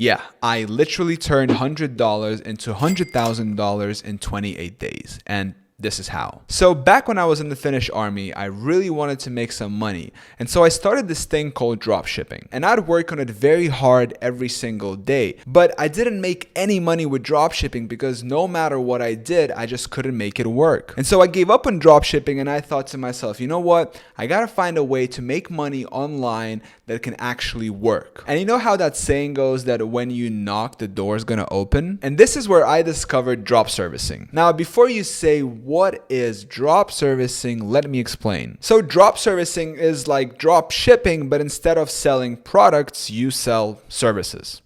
Yeah, I literally turned $100 into $100,000 in 28 days. And this is how. So back when I was in the Finnish army, I really wanted to make some money. And so I started this thing called dropshipping. And I'd work on it very hard every single day. But I didn't make any money with dropshipping because no matter what I did, I just couldn't make it work. And so I gave up on dropshipping and I thought to myself, you know what? I gotta find a way to make money online that can actually work. And you know how that saying goes that when you knock, the door's gonna open? And this is where I discovered drop servicing. Now, before you say, what is drop servicing? Let me explain. So drop servicing is like drop shipping, but instead of selling products, you sell services.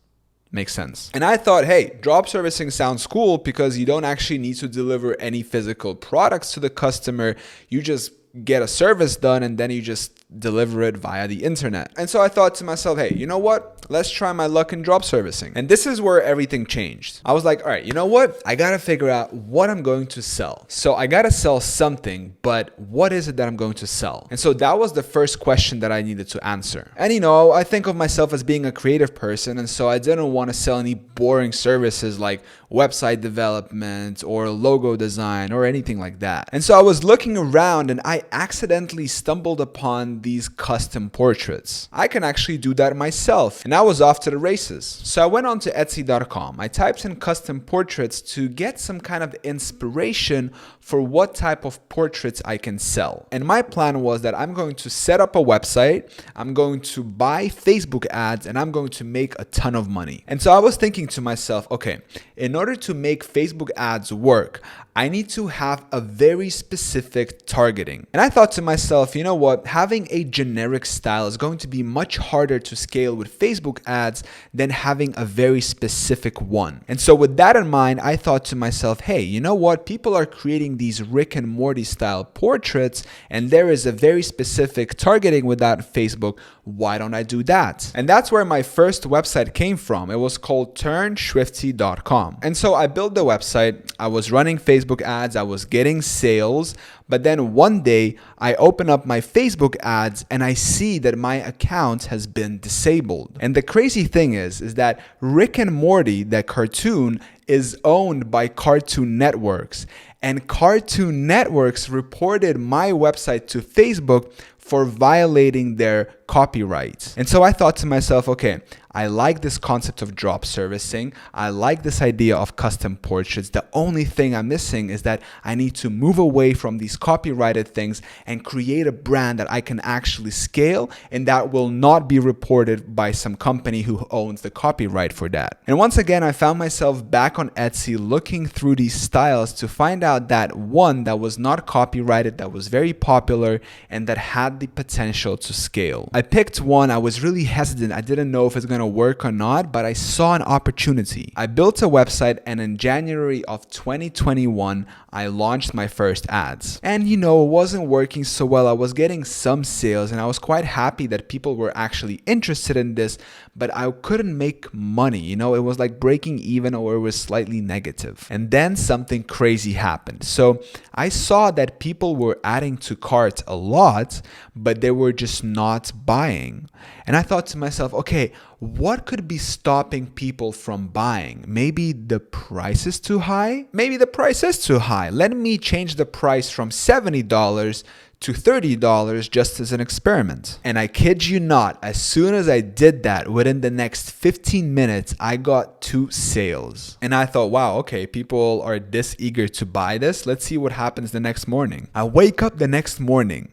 Makes sense. And I thought, hey, drop servicing sounds cool because you don't actually need to deliver any physical products to the customer. You just get a service done and then you just deliver it via the internet. And so I thought to myself, hey, you know what? Let's try my luck in drop servicing. And this is where everything changed. I was like, all right, you know what? I gotta figure out what I'm going to sell. So I gotta sell something, but what is it that I'm going to sell? And so that was the first question that I needed to answer. And you know, I think of myself as being a creative person, and so I didn't want to sell any boring services like website development or logo design or anything like that. And so I was looking around and I accidentally stumbled upon these custom portraits. I can actually do that myself. And I was off to the races. So I went on to Etsy.com. I typed in custom portraits to get some kind of inspiration for what type of portraits I can sell. And my plan was that I'm going to set up a website, I'm going to buy Facebook ads, and I'm going to make a ton of money. And so I was thinking to myself, okay, in order to make Facebook ads work, I need to have a very specific targeting. And I thought to myself, you know what? Having a generic style is going to be much harder to scale with Facebook ads than having a very specific one. And so with that in mind, I thought to myself, hey, you know what? People are creating these Rick and Morty style portraits and there is a very specific targeting with that Facebook. Why don't I do that? And that's where my first website came from. It was called turnshwifty.com. And so I built the website. I was running Facebook ads. I was getting sales. But then one day I open up my Facebook ads and I see that my account has been disabled. And the crazy thing is that Rick and Morty, that cartoon, is owned by Cartoon Networks. And Cartoon Networks reported my website to Facebook for violating their copyright. And so I thought to myself, okay, I like this concept of drop servicing. I like this idea of custom portraits. The only thing I'm missing is that I need to move away from these copyrighted things and create a brand that I can actually scale and that will not be reported by some company who owns the copyright for that. And once again, I found myself back on Etsy looking through these styles to find out that one that was not copyrighted, that was very popular, and that had the potential to scale. I picked one. I was really hesitant. I didn't know if it's going to work or not, but I saw an opportunity. I built a website and in January of 2021, I launched my first ads. And you know, it wasn't working so well. I was getting some sales and I was quite happy that people were actually interested in this, but I couldn't make money. You know, it was like breaking even or it was slightly negative. And then something crazy happened. So I saw that people were adding to cart a lot, but they were just not buying. And I thought to myself, okay, what could be stopping people from buying? Maybe the price is too high? Maybe the price is too high. Let me change the price from $70 to $30 just as an experiment. And I kid you not, as soon as I did that, within the next 15 minutes, I got 2 sales. And I thought, wow, okay, people are this eager to buy this. Let's see what happens the next morning. I wake up the next morning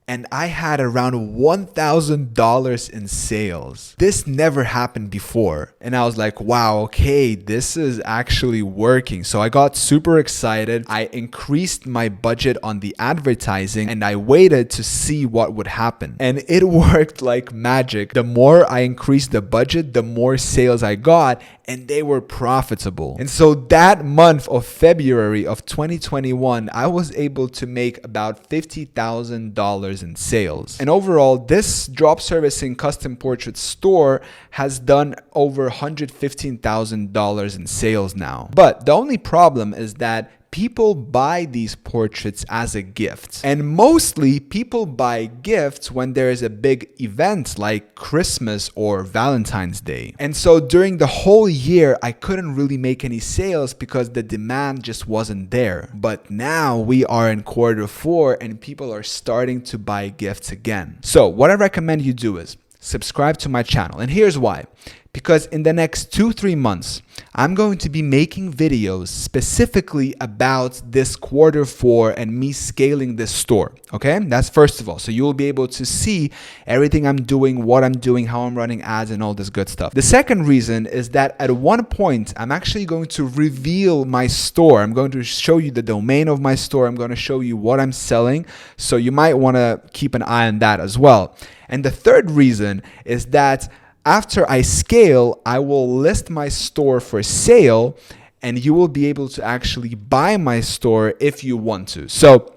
and I had around $1,000 in sales. This never happened before. And I was like, wow, okay, this is actually working. So I got super excited. I increased my budget on the advertising and I waited to see what would happen. And it worked like magic. The more I increased the budget, the more sales I got, and they were profitable. And so that month of February of 2021, I was able to make about $50,000 in sales. And overall, this drop servicing custom portrait store has done over $115,000 in sales now. But the only problem is that people buy these portraits as a gift. And mostly people buy gifts when there is a big event like Christmas or Valentine's Day. And so during the whole year, I couldn't really make any sales because the demand just wasn't there. But now we are in Q4 and people are starting to buy gifts again. So what I recommend you do is subscribe to my channel. And here's why. Because in the next 2-3 months, I'm going to be making videos specifically about this Q4 and me scaling this store. Okay, that's first of all. So you'll be able to see everything I'm doing, what I'm doing, how I'm running ads, and all this good stuff. The second reason is that at one point, I'm actually going to reveal my store. I'm going to show you the domain of my store. I'm going to show you what I'm selling. So you might want to keep an eye on that as well. And the third reason is that after I scale, I will list my store for sale and you will be able to actually buy my store if you want to. So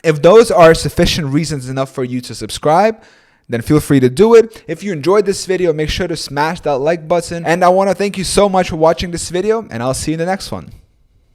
if those are sufficient reasons enough for you to subscribe, then feel free to do it. If you enjoyed this video, make sure to smash that like button. And I want to thank you so much for watching this video, and I'll see you in the next one.